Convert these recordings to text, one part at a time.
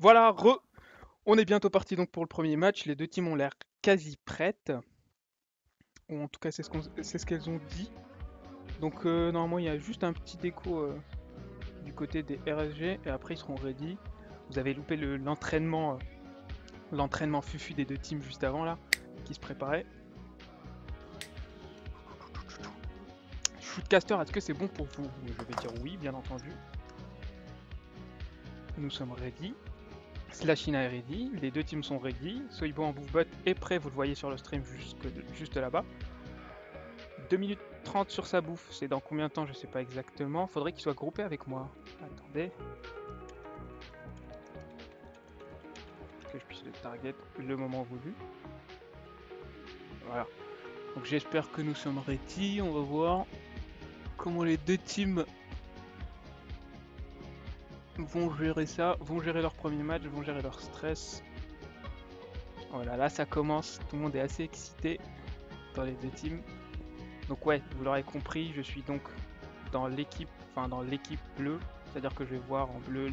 Voilà, on est bientôt parti donc pour le premier match. Les deux teams ont l'air quasi prêtes. Ou en tout cas, c'est ce qu'elles ont dit. Donc normalement, il y a juste un petit déco du côté des RSG et après ils seront ready. Vous avez loupé l'entraînement fufu des deux teams juste avant là, qui se préparait. Shootcaster, est-ce que c'est bon pour vous? Je vais dire oui, bien entendu. Nous sommes ready. Slashina est ready, les deux teams sont ready. Soybo en boufbot est prêt, vous le voyez sur le stream juste là-bas. 2 minutes 30 sur sa bouffe, c'est dans combien de temps? Je sais pas exactement. Faudrait qu'il soit groupé avec moi. Attendez. Que je puisse le target le moment voulu. Voilà. Donc j'espère que nous sommes ready. On va voir comment les deux teams vont gérer ça, vont gérer leur premier match, vont gérer leur stress. Voilà, là ça commence. Tout le monde est assez excité dans les deux teams. Donc ouais, vous l'aurez compris, je suis donc dans l'équipe bleue. C'est-à-dire que je vais voir en bleu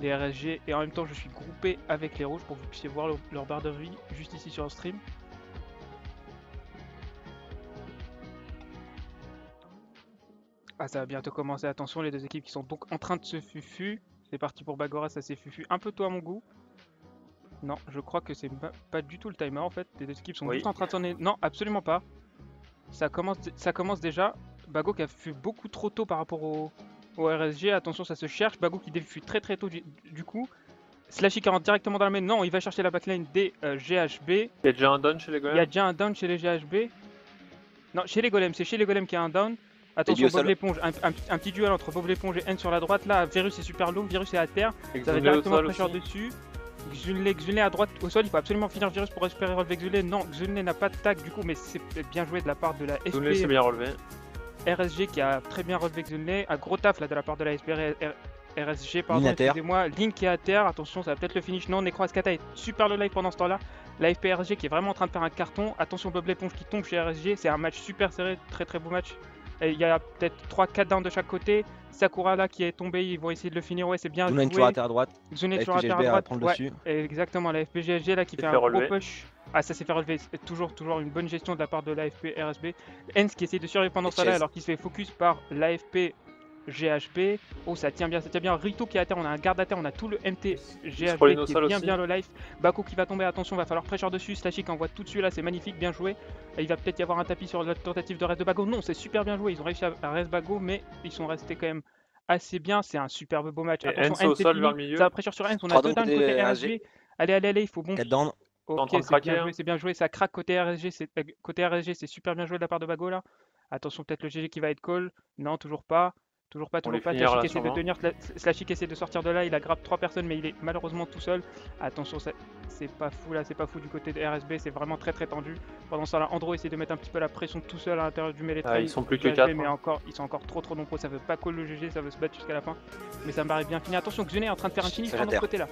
les RSG et en même temps je suis groupé avec les rouges pour que vous puissiez voir leur barre de vie juste ici sur le stream. Ah, ça va bientôt commencer, attention, les deux équipes qui sont donc en train de se fufu. C'est parti pour Bagora, ça s'est fufu un peu tôt à mon goût. Non, je crois que c'est pas du tout le timer en fait. Les deux équipes sont juste en train de s'en... Non, absolument pas. Ça commence déjà. Bago qui a fui beaucoup trop tôt par rapport au RSG. Attention, ça se cherche. Bago qui défue très très tôt du coup. Slashy qui rentre directement dans la main. Non, il va chercher la backline des GHB. Il y a déjà un down chez les golems. Il y a déjà un down chez les GHB. Non, chez les golems. C'est chez les golems qu'il y a un down. Attention, Bob l'éponge. Un petit duel entre Bob l'éponge et N sur la droite. Là, Virus est super lourd. Virus est à terre. Ça va directement pressure dessus. Xulné à droite au sol, il faut absolument finir Virus pour espérer relever Xulné. Non, Xulné n'a pas de tag du coup, mais c'est bien joué de la part de la FP. Xulné c'est bien relevé. RSG qui a très bien relevé Xulné. Un gros taf là de la part de la FP RSG, pardon, excusez-moi. Link qui est à terre, attention, ça va peut-être le finish. Non, Necro Ascata est super le live pendant ce temps-là. La FP RSG qui est vraiment en train de faire un carton. Attention, Bob l'éponge qui tombe chez RSG. C'est un match super serré, très très beau match. Il y a peut-être 3-4 downs de chaque côté. Sakura là qui est tombé, ils vont essayer de le finir. Ouais, c'est bien joué. toujours à terre à droite. Xulné toujours à terre à droite. Ouais, exactement, la FPGSG là qui fait un gros push. Ah, ça s'est fait relever. Toujours une bonne gestion de la part de l'AFP RSB. Hens qui essaie de survivre pendant ça là alors qu'il se fait focus par l'AFP GHB. Oh, ça tient bien, ça tient bien. Rito qui est à terre, on a un garde à terre, on a tout le MT GHB qui est bien le life. Bako qui va tomber, attention, va falloir pressure dessus. Slashy qui envoie tout dessus là, c'est magnifique, bien joué. Et il va peut-être y avoir un tapis sur la tentative de reste de Bago. Non, c'est super bien joué, ils ont réussi à reste Bago, mais ils sont restés quand même assez bien. C'est un superbe beau match. Attention, Hens vers le milieu. Ça va pressure sur Hens, on a deux downs côté RSG. Allez, il faut bon. 4 downs. Ok, c'est bien joué, ça craque côté RSG, c'est super bien joué de la part de Bago là. Attention, peut-être le GG qui va être call. Non, toujours pas. Slashik essaie de tenir, Slashik essaie de sortir de là, il a grab 3 personnes mais il est malheureusement tout seul. Attention, c'est pas fou là, c'est pas fou du côté de RSB, c'est vraiment très tendu. Pendant ça là, Andro essaie de mettre un petit peu la pression tout seul à l'intérieur du mêlée. Ils sont plus que 4. Mais encore, ils sont encore trop nombreux, ça veut pas call le GG, ça veut se battre jusqu'à la fin. Mais ça me paraît bien fini. Attention, Xune est en train de faire un finish de l'autre côté là.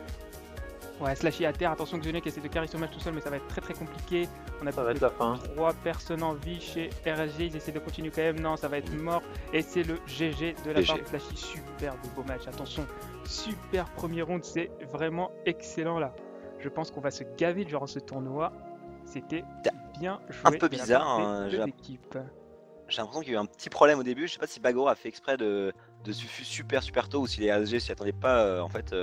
Ouais, Slashy à terre, attention Xune qui essaie de carry ce match tout seul, mais ça va être très compliqué. On a 3 personnes en vie chez RSG, ils essaient de continuer quand même, non, ça va être mort. Et c'est le GG de la part de Slashy, super beau match, attention, super premier round, c'est vraiment excellent là. Je pense qu'on va se gaver durant ce tournoi, c'était bien joué. Un peu bizarre, hein, j'ai l'impression qu'il y a eu un petit problème au début, je sais pas si Bagora a fait exprès de suffu super tôt ou si les RSG s'y attendaient pas en fait.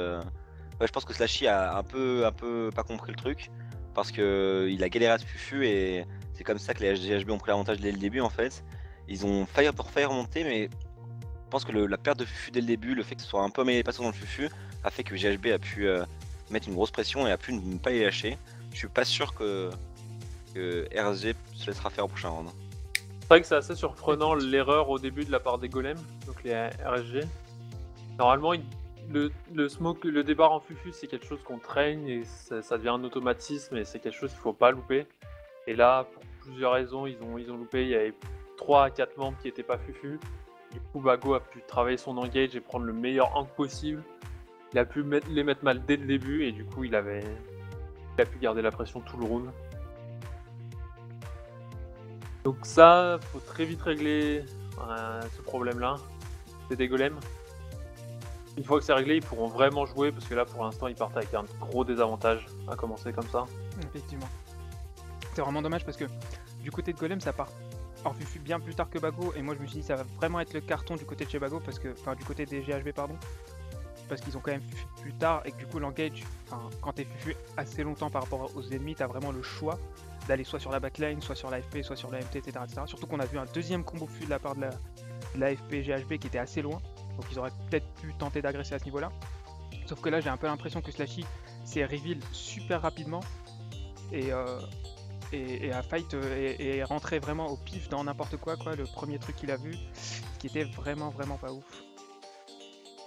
Ouais, je pense que Slashy a un peu pas compris le truc parce que il a galéré à se fufu et c'est comme ça que les GHB ont pris l'avantage dès le début en fait. Ils ont failli remonter, mais je pense que la perte de fufu dès le début, le fait que ce soit un peu mêlé passant dans le fufu, a fait que GHB a pu mettre une grosse pression et a pu ne pas les lâcher. Je suis pas sûr que RSG se laissera faire au prochain round. C'est vrai que c'est assez surprenant l'erreur au début de la part des golems, donc les RSG. Normalement, le smoke, le débarre en fufu, c'est quelque chose qu'on traîne et ça devient un automatisme et c'est quelque chose qu'il faut pas louper. Et là, pour plusieurs raisons, ils ont loupé. Il y avait 3 à 4 membres qui étaient pas fufu. Du coup, Bago a pu travailler son engage et prendre le meilleur angle possible. Il a pu les mettre mal dès le début et du coup, il a pu garder la pression tout le round. Donc ça, faut très vite régler ce problème-là. C'est des golems. Une fois que c'est réglé, ils pourront vraiment jouer parce que là pour l'instant ils partent avec un gros désavantage à commencer comme ça. Effectivement. C'est vraiment dommage parce que du côté de Golem ça part en fufu bien plus tard que Bago et moi je me suis dit ça va vraiment être le carton du côté de chez Bago parce que, enfin du côté des GHB pardon, parce qu'ils ont quand même fufu plus tard et que du coup l'engage, quand t'es fufu assez longtemps par rapport aux ennemis, t'as vraiment le choix d'aller soit sur la backline, soit sur l'AFP, soit sur l'AMT, etc., etc. Surtout qu'on a vu un deuxième combo fufu de la part de l'AFP GHB qui était assez loin, donc ils auraient peut-être pu tenter d'agresser à ce niveau-là. Sauf que là j'ai un peu l'impression que Slashy s'est reveal super rapidement et à fight et rentrer vraiment au pif dans n'importe quoi, le premier truc qu'il a vu, qui était vraiment pas ouf.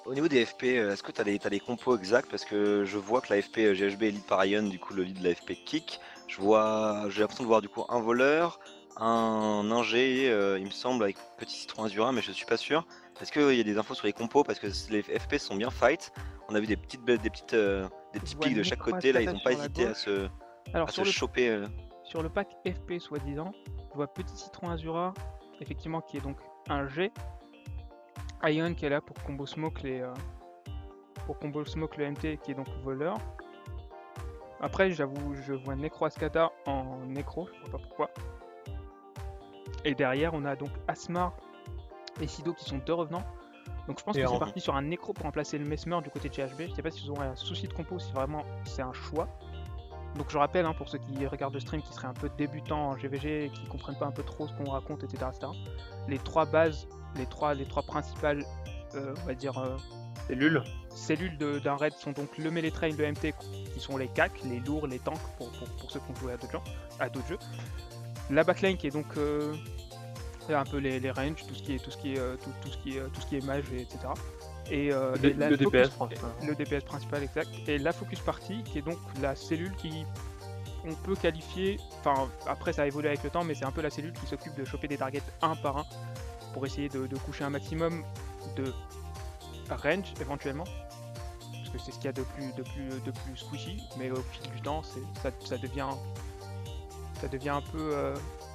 Au niveau des FP, est-ce que tu as des compos exacts? Parce que je vois que la FP GHB est lead par Ion, du coup le lead de la FP Kick. J'ai l'impression de voir du coup un voleur, un ingé, il me semble, avec petit citron Azura, mais je suis pas sûr. Est-ce qu'il y a des infos sur les compos? Parce que les FP sont bien fight. On a vu des petits pics de chaque côté, là ils n'ont pas hésité à se choper. Sur le pack FP soi-disant, je vois petit citron Azura, effectivement qui est donc un G. Ion qui est là pour combo smoke le MT qui est donc voleur. Après j'avoue je vois Necro Ascada en Necro, je sais pas pourquoi. Et derrière on a donc Asmar et Sido qui sont deux revenants. Donc je pense que c'est parti sur un Necro pour remplacer le Mesmer du côté de GHB. Je sais pas s'ils ont un souci de compo, si vraiment c'est un choix. Donc je rappelle pour ceux qui regardent le stream qui seraient un peu débutants en GVG et qui comprennent pas un peu trop ce qu'on raconte, etc., etc. Les trois bases, les trois principales, on va dire cellules d'un raid sont donc le melee train, le MT qui sont les CAC, les lourds, les tanks pour ceux qui ont joué à d'autres jeux. La backline qui est donc un peu les range, tout ce qui est mage, etc. Et le DPS principal. Le DPS principal, exact. Et la focus party qui est donc la cellule qui on peut qualifier, enfin après ça a évolué avec le temps, mais c'est un peu la cellule qui s'occupe de choper des targets un par un pour essayer de coucher un maximum de range éventuellement, parce que c'est ce qu'il y a de plus squishy, mais au fil du temps ça devient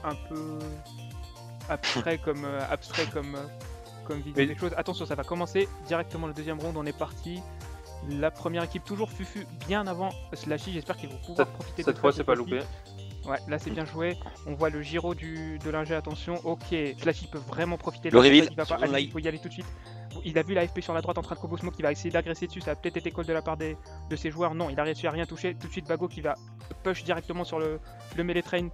un peu abstrait comme vision des choses. Attention, ça va commencer directement le deuxième round, on est parti. La première équipe toujours Fufu bien avant Slashy, j'espère qu'ils vont pouvoir profiter de cette fois c'est pas loupé. Ouais, là c'est bien joué. On voit le gyro de l'ingé, attention. Ok, Slashy peut vraiment profiter de le reveal. Il faut y aller tout de suite. Il a vu la FP sur la droite en train de combo smoke, il va essayer d'agresser dessus, ça a peut-être été call de la part de ses joueurs. Non, il a réussi à rien toucher. Tout de suite Bago qui va push directement sur le melee train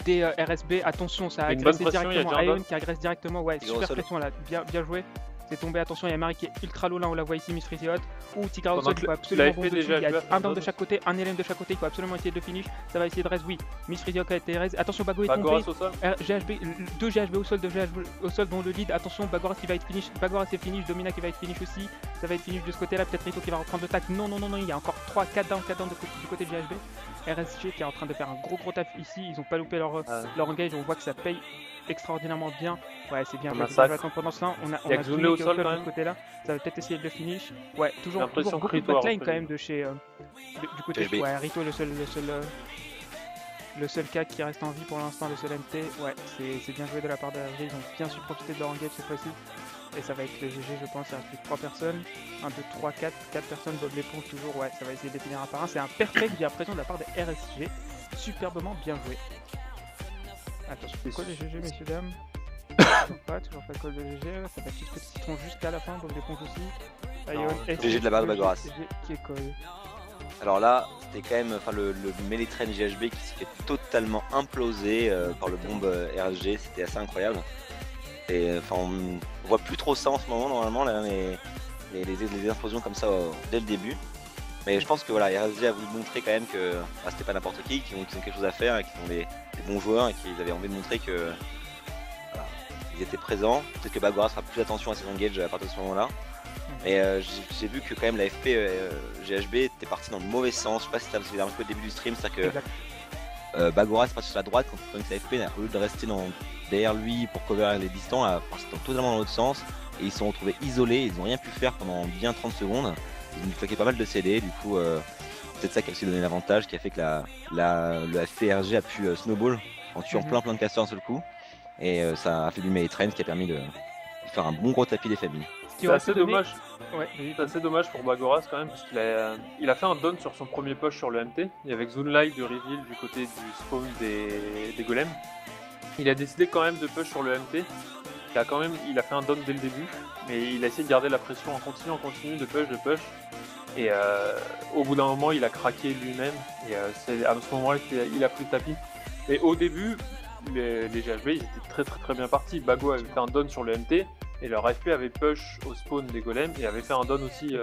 des RSB. Attention, ça a agressé directement. Ion qui agresse directement, ouais, super pression là, bien joué. C'est tombé, attention, il y a Marie qui est ultra low là, on la voit ici, Miss Rizziot. Ou Tigra au sol, il faut absolument bomber dessus. Il y a un down de chaque côté, un LM de chaque côté, il faut absolument essayer de le finish. Ça va essayer de raise, oui. Miss Rizziot a été raise. Attention, Bago est tombé. Deux GHB au sol, dont le lead. Attention, Bagoras qui va être finish. Bagoras est finish, Domina qui va être finish aussi. Ça va être finish de ce côté là, peut-être Rito qui va reprendre le tac. Non, il y a encore 4 down du côté de GHB. RSG qui est en train de faire un gros taf ici, ils ont pas loupé leur engage, on voit que ça paye extraordinairement bien. Ouais, c'est bien. Pendant cela, on a Zulu au sol de ce côté-là. Ça va peut-être essayer de le finish. Ouais, toujours beaucoup de backline quand même de chez du côté de Rito, le seul CAC qui reste en vie pour l'instant, le seul MT. Ouais, c'est bien joué de la part de RSG, ils ont bien su profiter de leur engage cette fois-ci. Et ça va être le GG, je pense, il reste plus que 3 personnes. 1, 2, 3, 4 personnes, Bob l'éponge toujours, ouais, ça va essayer de définir un par un. C'est un perfect bien présent de la part des RSG. Superbement bien joué. Attention, c'est quoi les GG, messieurs, dames? Toujours pas de call de GG, ça va être juste petit citron jusqu'à la fin, Bob l'éponge aussi. GG de la barre de Bagoras. Qui est call. Alors là, c'était quand même le melee train GHB qui s'est fait totalement imploser par le bombe RSG, c'était assez incroyable. Et enfin, on voit plus trop ça en ce moment normalement, là, les implosions comme ça dès le début. Mais je pense que voilà, RSG a voulu montrer quand même que c'était pas n'importe qui, qu'ils ont quelque chose à faire et qu'ils ont des bons joueurs et qu'ils avaient envie de montrer que voilà, ils étaient présents. Peut-être que Bagoras fera plus attention à ses engages à partir de ce moment-là. Mais j'ai vu que quand même la FP GHB était partie dans le mauvais sens. Je sais pas si tu as vu un peu au début du stream, c'est-à-dire que Bagoras est parti sur la droite quand sa FP, au lieu de rester derrière lui pour cover les distants, a parti totalement dans l'autre sens. Et ils se sont retrouvés isolés, ils n'ont rien pu faire pendant bien 30 secondes. Ils ont dû claquer pas mal de CD, du coup c'est peut-être ça qui a aussi donné l'avantage, qui a fait que le FPRG a pu snowball en tuant plein de casteurs d'un seul coup. Et ça a fait du melee train qui a permis de faire un bon gros tapis des familles. C'est assez dommage. Ouais. C'est assez dommage pour Bagoras quand même, parce qu'il a fait un down sur son premier push sur le MT. Il y avait Zoonlight de Reveal du côté du spawn des golems. Il a décidé quand même de push sur le MT. Il a fait un down dès le début, mais il a essayé de garder la pression en continu de push. Et au bout d'un moment, il a craqué lui-même. Et c'est à ce moment-là qu'il a pris le tapis. Et au début, les GHB ils étaient très bien partis. Bago avait fait un down sur le MT. Et leur FP avait push au spawn des golems et avait fait un down aussi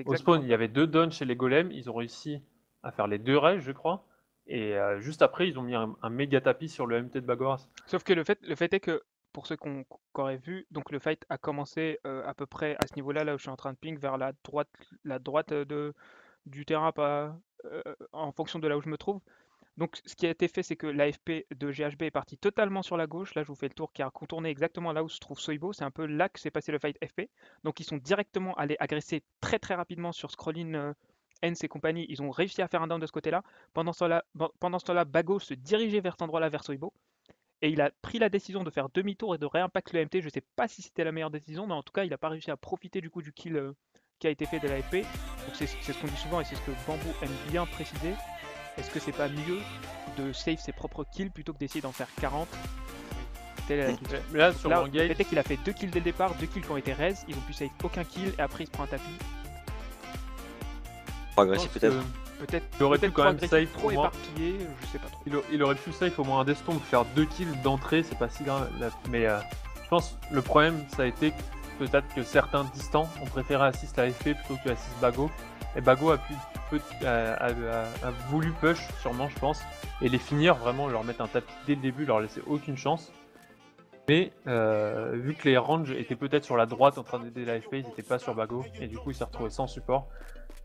au spawn. Il y avait 2 downs chez les golems, ils ont réussi à faire les 2 rages, je crois. Et juste après, ils ont mis un méga tapis sur le MT de Bagoras. Sauf que le fait est que, pour ceux qui auraient vu, donc le fight a commencé à peu près à ce niveau-là, là où je suis en train de ping, vers la droite du terrain, en fonction de là où je me trouve. Donc ce qui a été fait, c'est que l'AFP de GHB est parti totalement sur la gauche. Là, je vous fais le tour qui a contourné exactement là où se trouve Soibo. C'est un peu là que s'est passé le fight FP. Donc ils sont directement allés agresser très rapidement sur Scrollin, Hens et compagnie. Ils ont réussi à faire un down de ce côté-là. Pendant ce temps-là, Bago se dirigeait vers cet endroit-là, vers Soibo. Et il a pris la décision de faire demi-tour et de réimpact le MT. Je sais pas si c'était la meilleure décision, mais en tout cas, il n'a pas réussi à profiter du coup du kill qui a été fait de l'AFP. Donc c'est ce qu'on dit souvent et c'est ce que Bamboo aime bien préciser. Est-ce que c'est pas mieux de save ses propres kills plutôt que d'essayer d'en faire 40? Là, sur le fait est qu'il a fait 2 kills dès le départ, 2 kills qui ont été raise, ils ont pu save aucun kill et après il se prend un tapis. Trop agressif peut-être. Il aurait pu quand même save trop éparpillé, je sais pas trop. Il aurait pu save au moins un destomp, faire 2 kills d'entrée, c'est pas si grave. Mais je pense le problème ça a été peut-être que certains distants ont préféré assist la FP plutôt que assist Bago. Et Bago a voulu push sûrement je pense et les finir vraiment, leur mettre un tapis dès le début, leur laisser aucune chance. Mais vu que les ranges étaient peut-être sur la droite en train d'aider la FP, ils n'étaient pas sur Bago et du coup il s'est retrouvé sans support.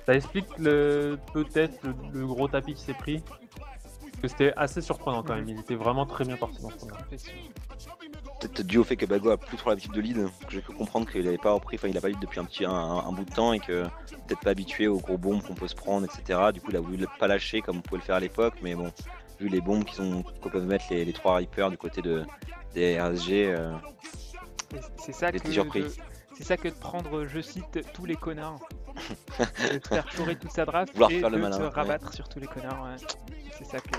Ça explique peut-être le gros tapis qui s'est pris. Parce que c'était assez surprenant quand même, il était vraiment très bien parti dans ce moment. Peut-être dû au fait que Bago a plus trop l'habitude de lead, que j'ai pu comprendre qu'il avait pas repris, il a pas lead depuis un bout de temps et que peut-être pas habitué aux gros bombes qu'on peut se prendre, etc. Du coup il a voulu pas lâcher comme on pouvait le faire à l'époque, mais bon, vu les bombes qu'on peuvent mettre les 3 Reapers du côté des RSG, j'étais surpris. C'est ça que de prendre, je cite, tous les connards. De faire chourer toute sa draft vouloir et faire de le malin, se rabattre sur tous les connards. Ouais. C'est ça que...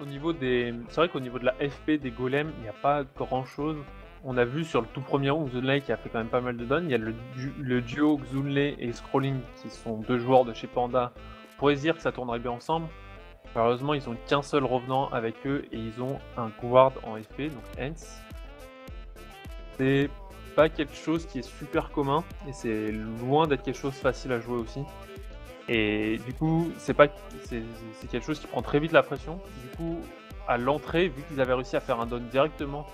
Au niveau des... C'est vrai qu'au niveau de la FP des golems, il n'y a pas grand chose. On a vu sur le tout premier round Zoonley qui a fait quand même pas mal de dons. Il y a le duo Zoonley et Scrolling qui sont 2 joueurs de chez Panda. On pourrait se dire que ça tournerait bien ensemble. Malheureusement, ils ont qu'un seul revenant avec eux et ils ont un guard en FP, donc Hens. C'est pas quelque chose qui est super commun et c'est loin d'être quelque chose facile à jouer aussi. Et du coup, c'est quelque chose qui prend très vite la pression. Du coup, à l'entrée, vu qu'ils avaient réussi à faire un down directement,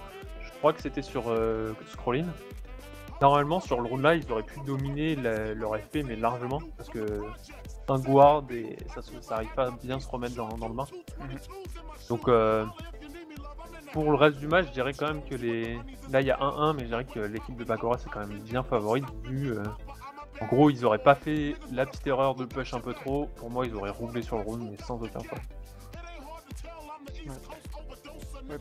je crois que c'était sur Scrolling. Normalement, sur le round là, ils auraient pu dominer leur FP, mais largement, parce que un guard et ça arrive pas à bien se remettre dans le bain. Donc, pour le reste du match, je dirais quand même que là il y a 1-1, mais je dirais que l'équipe de Bagoras est quand même bien favorite vu. En gros, ils auraient pas fait la petite erreur de push un peu trop. Pour moi, ils auraient roulé sur le round, mais sans aucun problème. Ouais.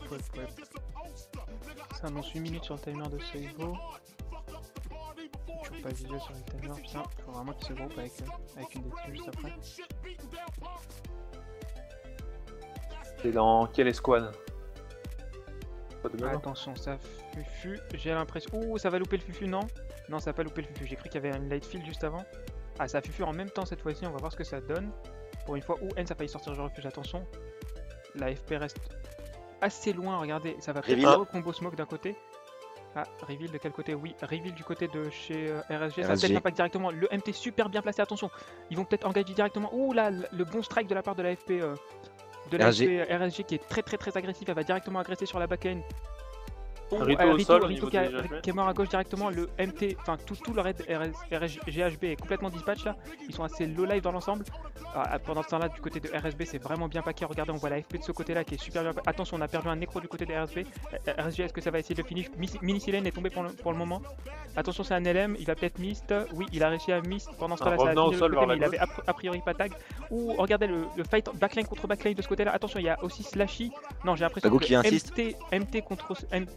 Ça annonce 8 minutes sur le timer de Soibo. Toujours pas visuel sur le timer, putain, faut vraiment qu'il se groupe avec une décision juste après. C'est dans quelle escouade? Attention, ça fufu, j'ai l'impression... Ouh, ça va louper le fufu, non? Non, ça va pas louper le fufu, j'ai cru qu'il y avait une light field juste avant. Ah, ça fufu en même temps cette fois-ci, on va voir ce que ça donne. Pour une fois, ouh, N, ça a failli sortir du refuge, attention. La FP reste assez loin, regardez, ça va peut-être combo smoke d'un côté. Ah, reveal de quel côté? Oui, reveal du côté de chez RSG, ça va peut-être l'impact directement. Le MT super bien placé, attention. Ils vont peut-être engager directement. Ouh là, le bon strike de la part de la FP... RSG qui est très agressif, elle va directement agresser sur la backend. Rito qui est mort à gauche directement, le MT, enfin tout le raid GHB est complètement dispatch là, ils sont assez low life dans l'ensemble. Pendant ce temps là du côté de RSB c'est vraiment bien paqué, regardez on voit la FP de ce côté là qui est super bien. Attention, on a perdu un nécro du côté de RSB. RSG, est-ce que ça va essayer de finish? Mini-Silène est tombé pour le moment. Attention, c'est un LM, il va peut-être mist, oui il a réussi à mist. Pendant ce temps là ça a fini de côté, mais il avait a priori pas tag. Ou regardez le fight backline contre backline de ce côté là, attention il y a aussi Slashy Non, j'ai l'impression que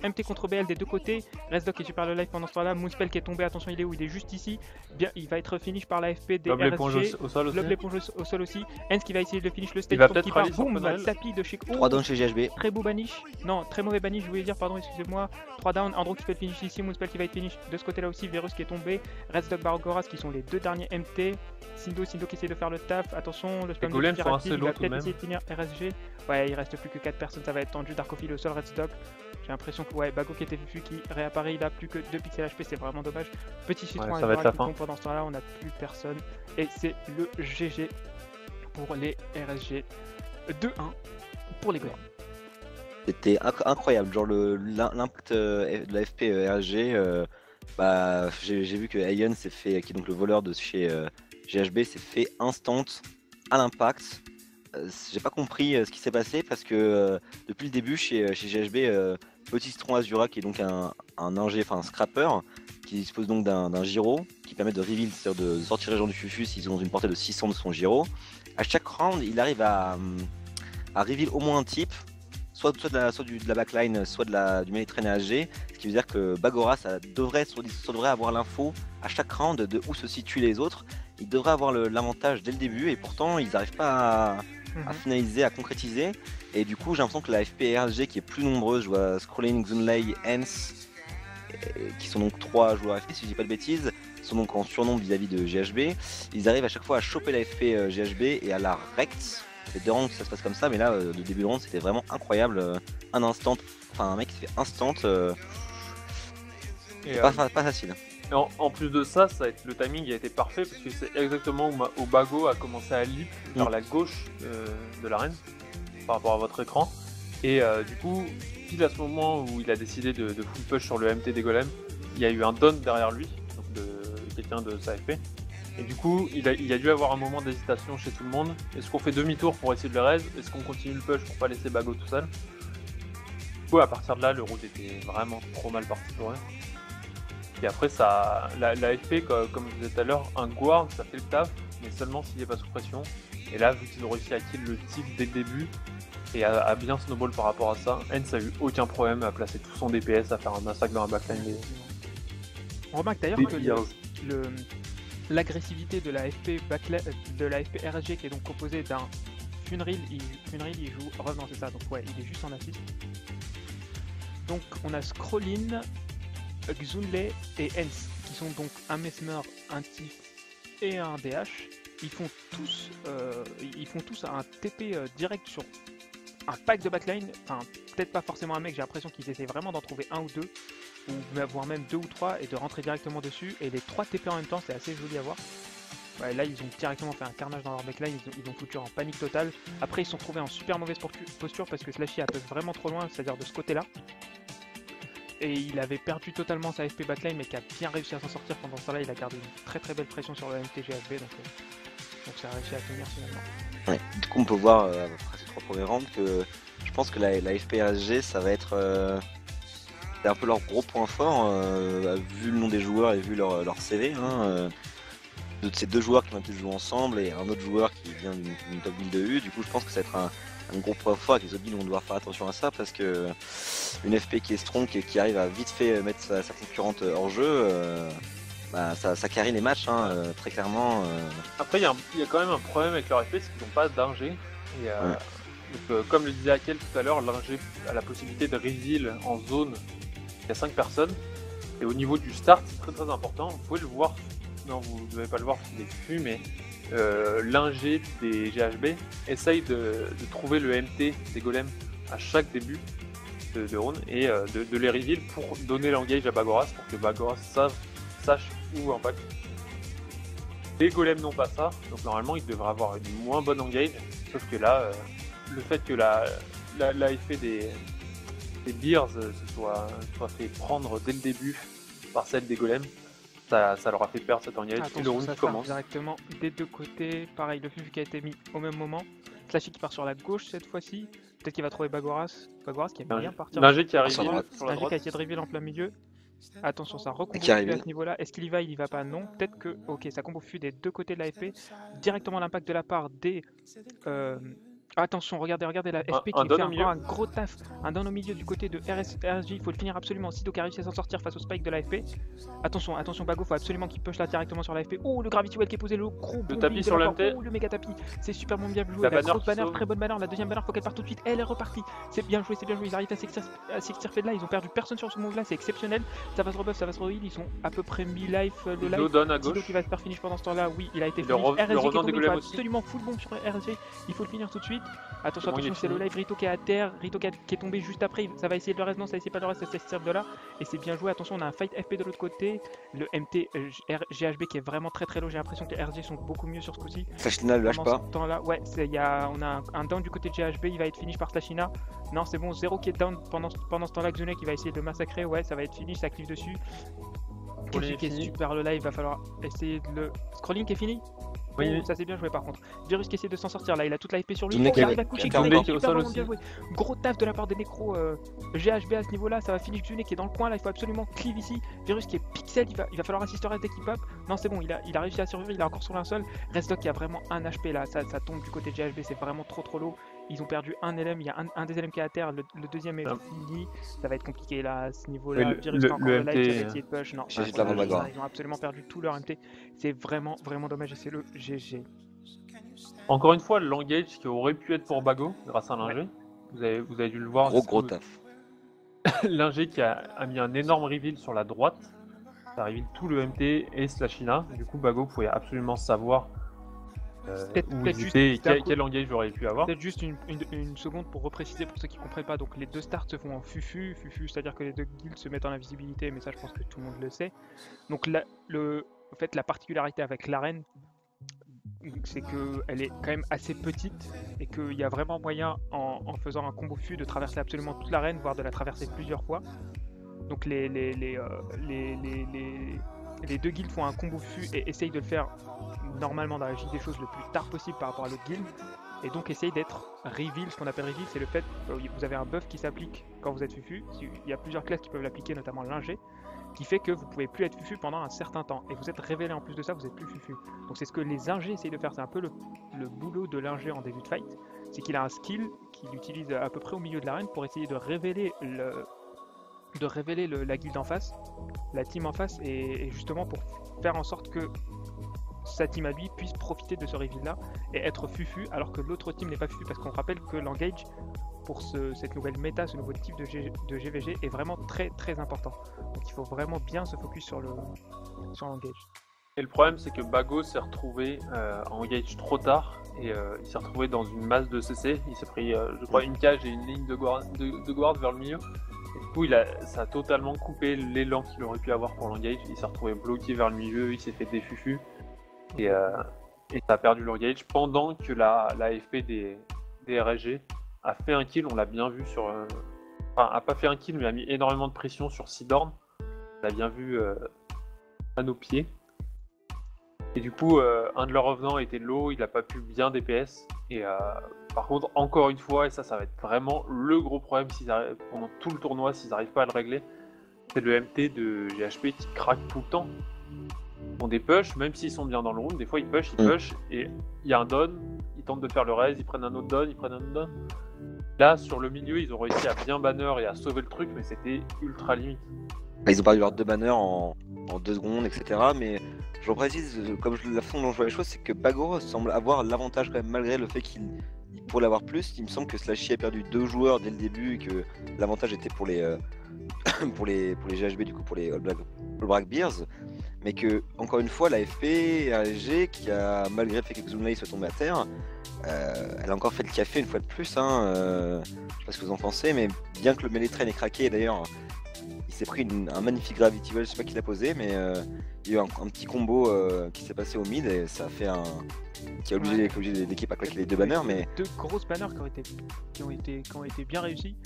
MT contre BL des deux côtés. Resdoc qui super le live pendant ce temps-là. Moonspell qui est tombé, attention, il est où? Il est juste ici. Bien, il va être finish par l'AFP des RSG. Lob l'éponge au sol aussi. Hens qui va essayer de finish le stage. Il va peut-être rally boum, tapis de chez 3 down chez GHB. Très beau banish. Non, très mauvais banish, je voulais dire, pardon, excusez-moi. 3 down, Andro qui fait le finish ici. Moonspell qui va être finish de ce côté-là aussi. Virus qui est tombé. Resdoc, Bagoras qui sont les deux derniers MT. Sindo qui essaie de faire le taf. Attention, le spam de Golem font un il va tout peut-être même. essayer de finir RSG. Ouais, il reste plus que 4 personnes, ça va être tendu. Darkophile au sol, Redstock. J'ai l'impression que Bago qui était fufu qui réapparaît, il a plus que 2 pixels HP, c'est vraiment dommage. Petit citron ça va être la fin. pendant ce temps-là, on n'a plus personne. Et c'est le GG pour les RSG. 2-1 pour les Golems. C'était incroyable, genre l'impact de la FP RSG. J'ai vu que Ayon s'est fait, qui est donc le voleur de chez GHB, s'est fait instant à l'impact. J'ai pas compris ce qui s'est passé parce que depuis le début chez GHB, Petit Citron Azura qui est donc un ingé, enfin un scrapper, qui dispose donc d'un gyro qui permet de reveal, c'est-à-dire de sortir les gens du fufu s'ils ont une portée de 600 de son gyro. À chaque round, il arrive à reveal au moins un type, soit de la backline, soit du melee train ASG, ce qui veut dire que Bagoras ça devrait avoir l'info à chaque round de où se situent les autres. Il devrait avoir l'avantage dès le début et pourtant ils n'arrivent pas à finaliser, à concrétiser. Et du coup j'ai l'impression que la FP RSG qui est plus nombreuse, je vois Scrolling, Zunlei, Hens, qui sont donc 3 joueurs FP si je dis pas de bêtises, sont donc en surnombre vis-à-vis de GHB. Ils arrivent à chaque fois à choper la FP GHB et à la rect. C'est 2 rounds que ça se passe comme ça, mais là le début de round c'était vraiment incroyable. Un instant, enfin un mec qui fait instant, pas facile. En plus de ça, le timing a été parfait parce que c'est exactement où Bago a commencé à leap vers la gauche de l'arène par rapport à votre écran. Et du coup, pile à ce moment où il a décidé de full push sur le MT des golems, il y a eu un down derrière lui, donc de quelqu'un de sa FP. Et du coup, il a dû avoir un moment d'hésitation chez tout le monde. Est-ce qu'on fait demi-tour pour essayer de le raise? Est-ce qu'on continue le push pour pas laisser Bago tout seul? Du coup, à partir de là, le route était vraiment trop mal parti pour eux. Et après, la FP, comme je disais tout à l'heure, un guard, ça fait le taf, mais seulement s'il n'est pas sous pression. Et là, vu qu'ils ont réussi à kill le type dès le début, et à bien snowball par rapport à ça, Hens a eu aucun problème à placer tout son DPS, à faire un massacre dans la backline. On remarque d'ailleurs que l'agressivité de la FP RSG qui est donc composée d'un Funril, il joue revenant, c'est ça, donc ouais, il est juste en assist. Donc on a Scrollin, Xunlei et Hens qui sont donc un Mesmer, un Tif et un DH. Ils font tous un TP direct sur un pack de backline, enfin peut-être pas forcément un mec, j'ai l'impression qu'ils essaient vraiment d'en trouver un ou deux, ou voire même 2 ou 3 et de rentrer directement dessus, et les 3 TP en même temps c'est assez joli à voir. Ouais, là ils ont directement fait un carnage dans leur backline, ils ont foutu en panique totale. Après ils se sont trouvés en super mauvaise posture parce que Slashy a push vraiment trop loin, c'est-à-dire de ce côté là. Et il avait perdu totalement sa FP backline mais qui a bien réussi à s'en sortir pendant ce temps-là, il a gardé une très très belle pression sur le MTGFB donc ça a réussi à tenir finalement. Ouais, du coup on peut voir après ces 3 premiers rounds que je pense que la FPRSG ça va être c'est un peu leur gros point fort vu le nom des joueurs et vu leur CV. De ces 2 joueurs qui vont peut-être jouer ensemble et un autre joueur qui vient d'une top build de U, du coup je pense que ça va être un gros point fort et que les autres builds vont devoir faire attention à ça parce que une FP qui est strong et qui arrive à vite fait mettre sa concurrente hors jeu, ça carry les matchs très clairement. Après il y a quand même un problème avec leur FP, c'est qu'ils n'ont pas d'ingé. Donc, comme le disait Akel tout à l'heure, l'ingé a la possibilité de reveal en zone. Il y a 5 personnes. Et au niveau du start, c'est très très important. Vous pouvez le voir. Non, vous ne devez pas le voir parce qu'il est fufu, mais l'ingé des GHB essaye de trouver le MT des golems à chaque début de round et de les reveal pour donner l'engage à Bagoras pour que Bagoras sache où impact. Les golems n'ont pas ça, donc normalement ils devraient avoir une moins bonne engage, sauf que là, le fait que la FP des Bears se soit fait prendre dès le début par celle des golems, ça leur a fait perdre cette engage et le round commence. Directement des deux côtés, pareil, le fufu qui a été mis au même moment. Slashy qui part sur la gauche cette fois-ci, peut-être qu'il va trouver Bagoras qui aime bien partir. L'ingé qui arrive sur la droite. L'ingé qui a essayé de reveal en plein milieu. Attention, ça recombo à ce niveau-là. Est-ce qu'il y va pas? Non. Peut-être que, ok, ça combo fut des deux côtés de la FP. Directement l'impact de la part des Attention, regardez la FP qui fait encore un gros taf. Un down au milieu du côté de RSG. Il faut le finir absolument. Sido qui a réussi à s'en sortir face au spike de l'AFP. Attention, Bago, faut absolument qu'il push là directement sur l'AFP. Oh, le Gravity Well qui est posé, le gros tapis sur l'MT. Oh, le méga tapis. C'est super bon, bien joué. La grosse banner, très bonne banner. La deuxième banner, faut qu'elle parte tout de suite. Elle est repartie. C'est bien joué. Ils arrivent à s'extirper de là. Ils ont perdu personne sur ce move là. C'est exceptionnel. Ça va se rebuff, ça va se re-heal. Ils sont à peu près mi-life le live. Sido qui va se faire finish pendant ce temps là. Oui, il a été finish. RSG qui est tombé. Il faut absolument full bomb sur RSG. Il faut le finir tout de suite. Attention, c'est le live Rito qui est à terre, Rito qui est tombé juste après, ça va essayer de le reste, non ça essaie pas de le reste, ça s'extire de là, et c'est bien joué. Attention, on a un fight FP de l'autre côté, le MT GHB qui est vraiment très low, j'ai l'impression que les RG sont beaucoup mieux sur ce coup-ci. Slashina ne lâche pas. Là, ouais, on a un down du côté de GHB, il va être finish par Slashina. Non, c'est bon, 0 qui est down pendant ce temps-là, Xune qui va essayer de le massacrer, ouais, ça va être finish, ça clive dessus. Kenji qui est super le live, va falloir essayer de le... Scrolling qui est fini. Oui, ça c'est bien joué par contre. Virus qui essaie de s'en sortir là, il a toute la épée sur lui. Il arrive à coucher, bien joué. Gros taf de la part des nécros GHB à ce niveau là, ça va finir Xune qui est dans le coin là, il faut absolument cleave ici. Virus qui est pixel, il va falloir assister à dès qu'il pop. Non c'est bon, il a réussi à survivre, il est encore sur un seul. Resdoc qui a vraiment un HP là, ça tombe du côté de GHB, c'est vraiment trop low. Ils ont perdu un LM, il y a un des LM qui est à terre, le deuxième est fini. Ça va être compliqué là à ce niveau là. Virus encore le live qui a essayé de push. Non, ils ont absolument perdu tout leur MT. C'est vraiment dommage et c'est le GG. Encore une fois, l'engage qui aurait pu être pour Bago grâce à l'ingé. Vous avez dû le voir. Gros taf. L'ingé qui a mis un énorme reveal sur la droite. Ça reveal tout le MT et Slashina. Du coup, Bago pouvait absolument savoir où ils étaient et quel engage j'aurais pu avoir. Peut-être juste une seconde pour repréciser pour ceux qui ne comprennent pas. Donc les deux starts se font en fufu, c'est-à-dire que les deux guilds se mettent en invisibilité, mais ça je pense que tout le monde le sait. Donc en fait, la particularité avec l'arène, c'est qu'elle est quand même assez petite et qu'il y a vraiment moyen en faisant un combo FU de traverser absolument toute l'arène, voire de la traverser plusieurs fois. Donc les deux guilds font un combo FU et essayent de le faire normalement dans la logique des choses le plus tard possible par rapport à l'autre guild, et donc essayent d'être reveal. Ce qu'on appelle reveal, c'est le fait que vous avez un buff qui s'applique quand vous êtes fufu. Il y a plusieurs classes qui peuvent l'appliquer, notamment l'ingé, qui fait que vous pouvez plus être fufu pendant un certain temps, et vous êtes révélé en plus de ça, vous êtes plus fufu. Donc c'est ce que les ingés essayent de faire, c'est un peu le boulot de l'ingé en début de fight, c'est qu'il a un skill qu'il utilise à peu près au milieu de l'arène pour essayer de révéler la guilde en face, la team en face, et justement pour faire en sorte que sa team à lui puisse profiter de ce reveal là et être fufu alors que l'autre team n'est pas fufu, parce qu'on rappelle que l'engage pour cette nouvelle méta, ce nouveau type de GVG est vraiment très important. Donc il faut vraiment bien se focus sur l'engage. Et le problème c'est que Bago s'est retrouvé en engage trop tard et il s'est retrouvé dans une masse de CC. Il s'est pris je crois une cage et une ligne de guard vers le milieu. Et du coup ça a totalement coupé l'élan qu'il aurait pu avoir pour l'engage. Il s'est retrouvé bloqué vers le milieu, il s'est fait défufu et ça a perdu l'engage pendant que la AFP des RSG a fait un kill. On l'a bien vu a pas fait un kill mais a mis énormément de pression sur Sidorn. On l'a bien vu à nos pieds. Et du coup, un de leurs revenants était low, il n'a pas pu bien DPS. Et par contre, encore une fois, et ça va être vraiment le gros problème pendant tout le tournoi, s'ils n'arrivent pas à le régler, c'est le MT de GHP qui craque tout le temps. Ils font des push, même s'ils sont bien dans le room, des fois ils push, et il y a un down, ils tentent de faire le raise, ils prennent un autre down, Là, sur le milieu, ils ont réussi à bien banner et à sauver le truc, mais c'était ultra limite. Ils ont perdu leurs deux banners en 2 secondes, etc. Mais je reprécise, comme la façon dont je vois les choses, c'est que Bago semble avoir l'avantage quand même, malgré le fait qu'il pourrait l'avoir plus. Il me semble que Slashy a perdu 2 joueurs dès le début et que l'avantage était pour les pour les GHB, du coup pour les All Black Bears. Mais que, encore une fois, l'AFP RSG, qui a malgré le fait que Xunlei soit tombé à terre, elle a encore fait le café une fois de plus. Je sais pas ce que vous en pensez, mais bien que le melee train ait craqué, d'ailleurs, il s'est pris un magnifique Gravity Well, je sais pas qui l'a posé, mais il y a eu un petit combo qui s'est passé au mid et ça a fait qui a obligé l'équipe à claquer les 2 banners. Mais 2 grosses banners qui ont été bien réussis.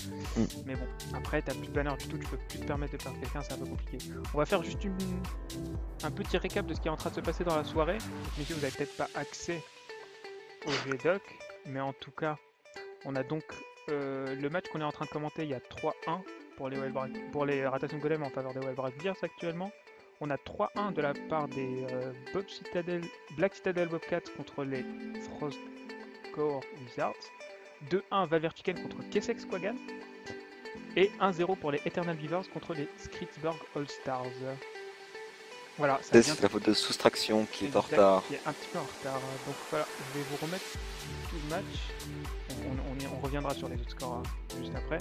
Mais bon, après t'as plus de banners du tout, tu peux plus te permettre de faire quelqu'un, c'est un peu compliqué. On va faire juste un petit récap de ce qui est en train de se passer dans la soirée. Messieurs, vous avez peut-être pas accès au GDoc, mais en tout cas, on a donc le match qu'on est en train de commenter. Il y a 3-1 pour les Ratation Golem en faveur des Wildbrak Bears actuellement. On a 3-1 de la part des Black Citadel Bobcats contre les Frostcore Wizards. 2-1 Valverchiken contre Kessex Quaggan. Et 1-0 pour les Eternal Beavers contre les Skritsburg All-Stars. Voilà, c'est la faute de soustraction qui est en retard. Qui est un petit peu en retard. Donc voilà, je vais vous remettre tout le match. On reviendra sur les autres scores juste après.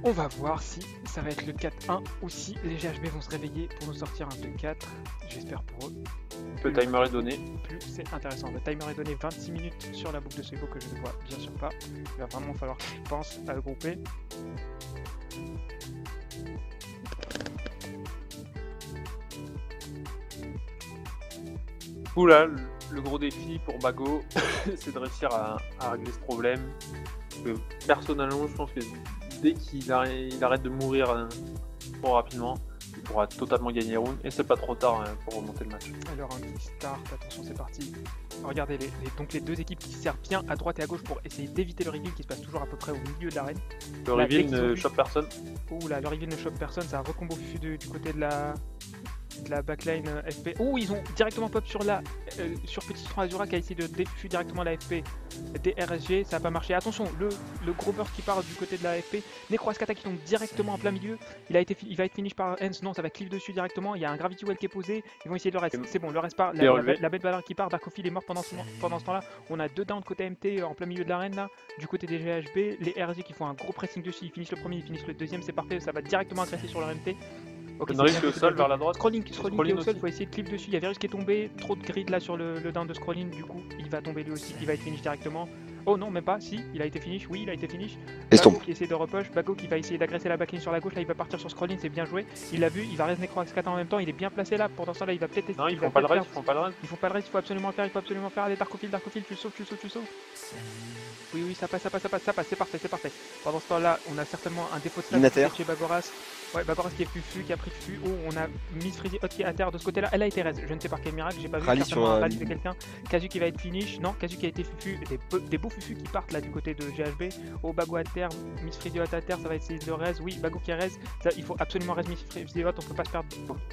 On va voir si ça va être le 4-1 ou si les GHB vont se réveiller pour nous sortir un 2-4. J'espère pour eux. Le timer est donné. Plus c'est intéressant. Le timer est donné 26 minutes sur la boucle de Sebo que je ne vois bien sûr pas. Il va vraiment falloir que je pense à le grouper. Là, le gros défi pour Bago, c'est de réussir à régler ce problème. Parce que personnellement, je pense que dès qu'il arrête de mourir trop rapidement, il pourra totalement gagner les rounds. Et c'est pas trop tard pour remonter le match. Alors un petit start, attention c'est parti. Regardez donc les deux équipes qui servent bien à droite et à gauche pour essayer d'éviter le reveal qui se passe toujours à peu près au milieu de l'arène. Le reveal ne chope personne. Ouh là, le reveal ne chope personne, c'est un recombo fufu du côté de la backline FP. Oh, ils ont directement pop sur sur Petit Citron Azura qui a essayé de défuser directement la FP des RSG, ça n'a pas marché. Attention, le gros burst qui part du côté de la FP. Necroascata qui tombe directement en plein milieu. Il va être finish par Hens. Non, ça va cliff dessus directement. Il y a un Gravity Well qui est posé. Ils vont essayer de le reste. C'est bon, le reste part. La bête valeur qui part. Darkophil est mort pendant ce temps-là. On a 2 downs côté MT en plein milieu de l'arène là. Du côté des GHB, les RSG qui font un gros pressing dessus. Ils finissent le premier, ils finissent le deuxième. C'est parfait. Ça va directement agresser sur leur MT. Okay, qui est au sol vers la droite. Scrolling qui est au sol, il faut essayer de clip dessus. Il y a Virus qui est tombé, trop de grid là sur le down de Scrolling, du coup il va tomber lui aussi, il va être finish directement. Oh non, même pas, si, il a été finish, oui, il a été finish. Bago qui essaie de repush, Bago qui va essayer d'agresser la backline sur la gauche, là il va partir sur Scrolling, c'est bien joué. Il l'a vu, il va rester Necroascata en même temps, il est bien placé là, pendant ça là il va peut-être essayer. Non, ils font pas le reste, ils font pas le reste. Ils font pas le reste, il faut absolument le faire, allez Darkophil, tu sauves. Oui, ça passe, c'est parfait. Pendant ce temps-là, on a certainement un défaut de stats chez Bagoras. Ouais, Bagoras qui est fufu, qui a pris fufu. Oh, on a Miss Freezy Hot qui est à terre de ce côté-là. Elle a été raise. Je ne sais par quel miracle, j'ai pas vu. Rallye sur un rallye de quelqu'un. Kazu qui va être finish. Non, Kazu qui a été fufu. Des beaux fufus qui partent là du côté de GHB. Oh, Bago à terre. Miss Freezy Hot à terre, ça va essayer de le raise. Oui, Bago qui raise. Ça, il faut absolument raise Miss Freezy Hot. On peut pas se perdre.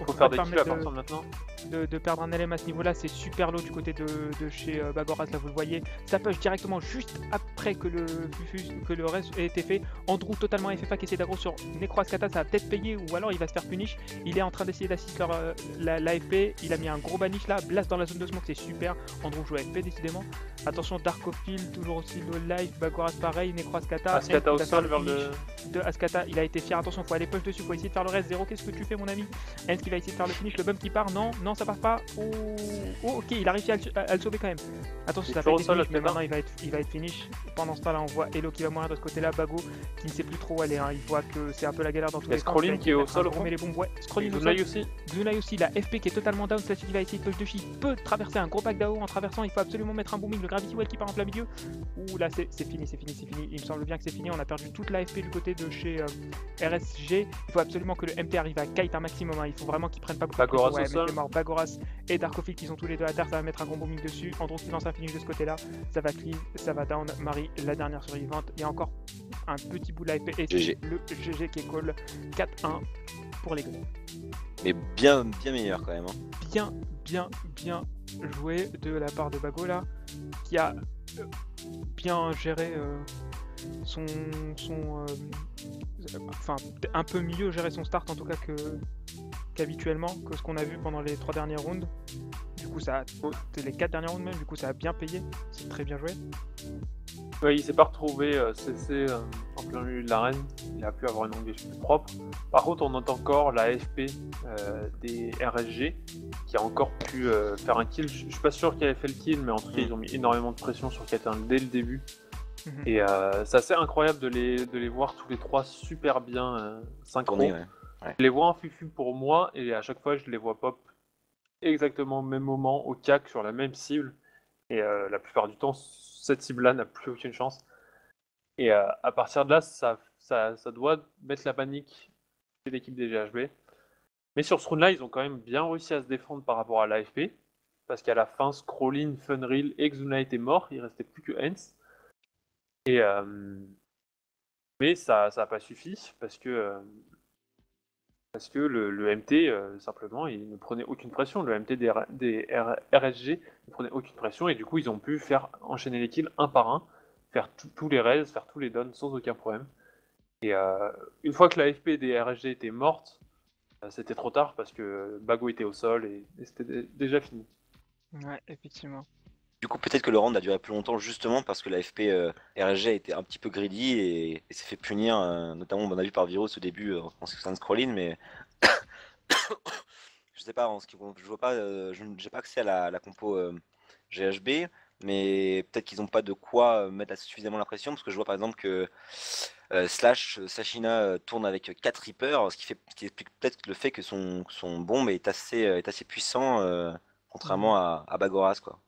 Faut faire des kills à partir de maintenant. De perdre un LM à ce niveau-là, c'est super low du côté de chez Bagoras. Là, vous le voyez. Ça push directement juste après que le reste ait été fait. Andrew totalement FFA qui essaie d'aggro sur Necroascata, ça va peut-être payer ou alors il va se faire punish. Il est en train d'essayer d'assister l'AFP, il a mis un gros banish là, blast dans la zone de smoke, c'est super. Andrew joue AFP décidément. Attention Darkophil, toujours aussi low life, Bagoras pareil, Necroascata. Ascata au sol vers le... De Ascata, il a été fier, attention, faut aller push dessus, faut essayer de faire le reste. Zéro, qu'est-ce que tu fais mon ami? Hens qui va essayer de faire le finish, le bump qui part, non, ça part pas. Oh, ok, il a réussi à le sauver quand même. Attention, ça va pas été finish, mais maintenant il va être finish. Pendant ce temps là, on voit Elo qui va mourir de ce côté là, Bago qui ne sait plus trop où aller, hein. Il voit que c'est un peu la galère dans tous les camps. Scrolling qui est au sol, mais les bombes, ouais. Scrolling au sol aussi. Zunai aussi, la FP qui est totalement down, Slash qui va essayer de push dessus, il peut traverser un gros pack d'AO en traversant, il faut absolument mettre un booming, le Gravity Well qui part en plein milieu. Ouh là c'est fini, il me semble bien que c'est fini, on a perdu toute la FP du côté de chez RSG, il faut absolument que le MT arrive à kite un maximum, hein. Il faut vraiment qu'il prenne pas beaucoup de Bagoras ouais, mais c'est mort, Bagoras et Darkophil qui sont tous les deux à terre, ça va mettre un gros booming dessus, Andrew qui lance un finish de ce côté là, ça va cleave, ça va down, Marie la dernière survivante, il y a encore un petit bout de la FP et c'est le GG qui est call 4-1 pour les Golems. Mais bien meilleur quand même. Hein. Bien joué de la part de Bago là, qui a bien géré enfin un peu mieux géré son start en tout cas qu'habituellement, que ce qu'on a vu pendant les 3 dernières rounds. Du coup ça les 4 dernières rounds même, du coup ça a bien payé, c'est très bien joué. Ouais, il s'est pas retrouvé CC en plein milieu de l'arène, il a pu avoir une engage plus propre. Par contre, on entend encore la AFP des RSG qui a encore pu faire un kill. Je suis pas sûr qu'il avait fait le kill, mais en tout cas, ils ont mis énormément de pression sur Katin dès le début. Et c'est assez incroyable de les voir tous les trois super bien synchro. Ouais. Je les vois en fufu pour moi, et à chaque fois, je les vois pop exactement au même moment, au CAC, sur la même cible. Et la plupart du temps, cette cible-là n'a plus aucune chance. Et à partir de là, ça doit mettre la panique chez l'équipe des GHB. Mais sur ce round-là, ils ont quand même bien réussi à se défendre par rapport à l'AFP. Parce qu'à la fin, Scrolling, Funreal et Xuna étaient morts. Il ne restait plus que Hens. Et, mais ça n'a pas suffi. Parce que le MT, simplement, il ne prenait aucune pression. Le MT des RSG ne prenait aucune pression. Et du coup, ils ont pu faire enchaîner les kills un par un. faire tous les raids, faire tous les downs sans aucun problème. Et une fois que la FP des RSG était morte, c'était trop tard parce que Bago était au sol et c'était déjà fini. Ouais, effectivement. Du coup, peut-être que le round a duré plus longtemps justement parce que la FP RSG a été un petit peu greedy et s'est fait punir, notamment on a vu par Virus au début en ce qui concerne Scrolling, mais je sais pas, je vois pas, j'ai pas accès à la compo GHB, mais peut-être qu'ils n'ont pas de quoi mettre suffisamment la pression parce que je vois par exemple que Sashina tourne avec 4 Reapers, ce qui explique peut-être le fait que son bombe est assez puissant contrairement à Bagoras quoi.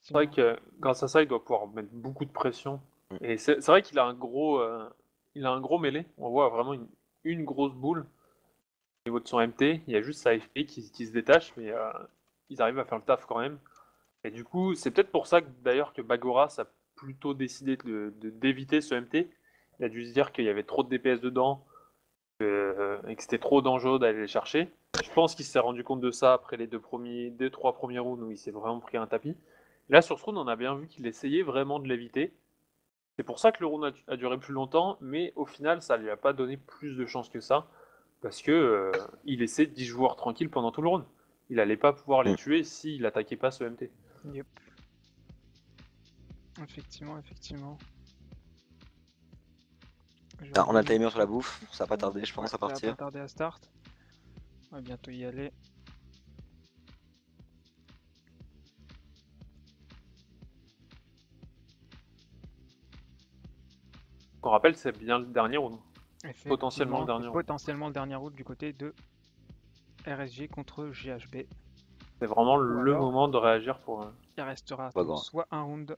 C'est vrai que grâce à ça, il doit pouvoir mettre beaucoup de pression. Et c'est vrai qu'il a un gros mêlé. On voit vraiment une grosse boule au niveau de son MT. Il y a juste sa FP qui se détache, mais ils arrivent à faire le taf quand même. Et du coup, c'est peut-être pour ça que d'ailleurs que Bagoras a plutôt décidé d'éviter ce MT. Il a dû se dire qu'il y avait trop de DPS dedans et que c'était trop dangereux d'aller les chercher. Je pense qu'il s'est rendu compte de ça après les 2-3 premiers rounds où il s'est vraiment pris un tapis. Là, sur ce round, on a bien vu qu'il essayait vraiment de l'éviter. C'est pour ça que le round a duré plus longtemps, mais au final, ça lui a pas donné plus de chance que ça, parce que il essaie 10 joueurs tranquilles pendant tout le round. Il allait pas pouvoir les tuer s'il n'attaquait pas ce MT. Yep. Effectivement. On a le timer sur la bouffe, ça va pas tarder je pense à partir. Ça va pas tarder à start. On va bientôt y aller. On rappelle, c'est bien le dernier round. Potentiellement le dernier round. Potentiellement le dernier round du côté de RSG contre GHB. C'est vraiment le moment de réagir pour... Il restera soit un round,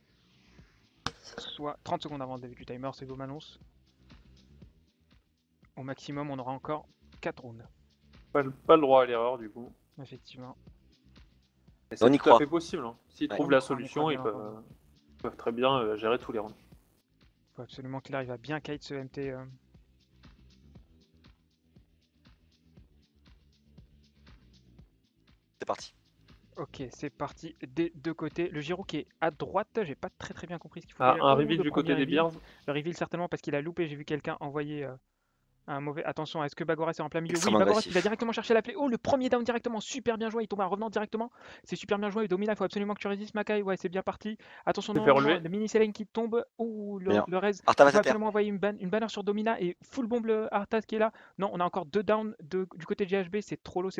soit 30 secondes avant le début du timer, c'est vos annonces. Au maximum, on aura encore 4 rounds. Pas le droit à l'erreur du coup. Effectivement. C'est tout à fait possible. Hein. S'ils trouvent la solution, ils peuvent très bien gérer tous les rounds. Il faut absolument qu'il arrive à bien kite ce MT. C'est parti. Ok, c'est parti des deux côtés. Le Giro qui est à droite, j'ai pas très bien compris ce qu'il faut faire. Un reveal du côté des Bears. Le reveal certainement parce qu'il a loupé, j'ai vu quelqu'un envoyer un mauvais... Attention, est-ce que Bagoras est en plein milieu? Oui, Bagoras il va directement chercher la plaie. Oh, le premier down directement, super bien joué, il tombe en revenant directement. C'est super bien joué, Domina, il faut absolument que tu résistes, Makai. Ouais, c'est bien parti. Attention, non, le mini Selene qui tombe. Ouh, le Rez. Il faut absolument envoyer une banner sur Domina et full bombe le Arthas qui est là. Non, on a encore 2 downs du côté de GHB, c'est trop low.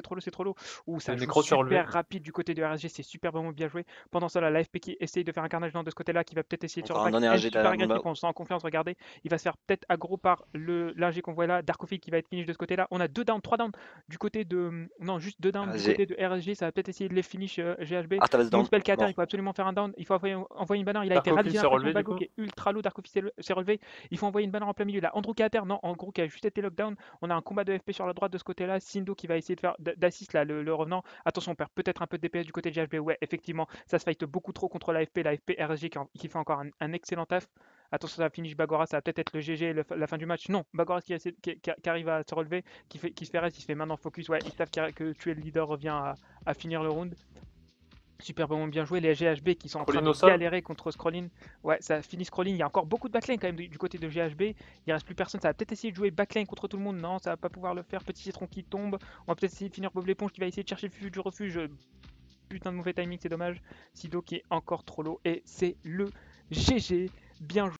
Ouh, ça joue super rapide du côté de RSG, c'est super vraiment bien joué. Pendant ça, là, l'AFP qui essaye de faire un carnage de ce côté-là, qui va peut-être essayer de se repack. Super agressif, on se sent en confiance, regardez. Il va se faire peut-être aggro par l'ingé qu'on voit là, Darkofi qui va être finish de ce côté-là. On a 2 downs, 3 downs du côté de... Non, juste 2 downs du côté de RSG, ça va peut-être essayer de les finish GHB. Mon spell cater, il faut absolument faire un down, il faut envoyer une banner, il a été radié Bago qui est ultra low, Darkofi s'est relevé, il faut envoyer une banner en plein milieu là. Andrew Cater, non, en gros qui a juste été lockdown, on a un combat de FP sur la droite de ce côté-là, Sindo qui va essayer de faire d'assist là, le revenant. Attention, on perd peut-être un peu de DPS du côté de GHB, ouais, effectivement, ça se fight beaucoup trop contre la FP RSG qui fait encore un excellent taf. Attention, ça va finish Bagoras, ça va peut-être être le GG, la fin du match. Non, Bagoras qui arrive à se relever, qui se fait reste, il se fait maintenant focus. Ouais, ils savent que tuer le leader revient à finir le round. Superbement bien joué, les GHB qui sont en train de galérer contre Scrolling. Ouais, ça finit Scrolling. Il y a encore beaucoup de backlane quand même du côté de GHB. Il reste plus personne. Ça va peut-être essayer de jouer backlane contre tout le monde. Non, ça va pas pouvoir le faire. Petit citron qui tombe. On va peut-être essayer de finir Bob l'éponge qui va essayer de chercher le fufu du refuge. Putain de mauvais timing, c'est dommage. Sido qui est encore trop low. Et c'est le GG. Bien joué.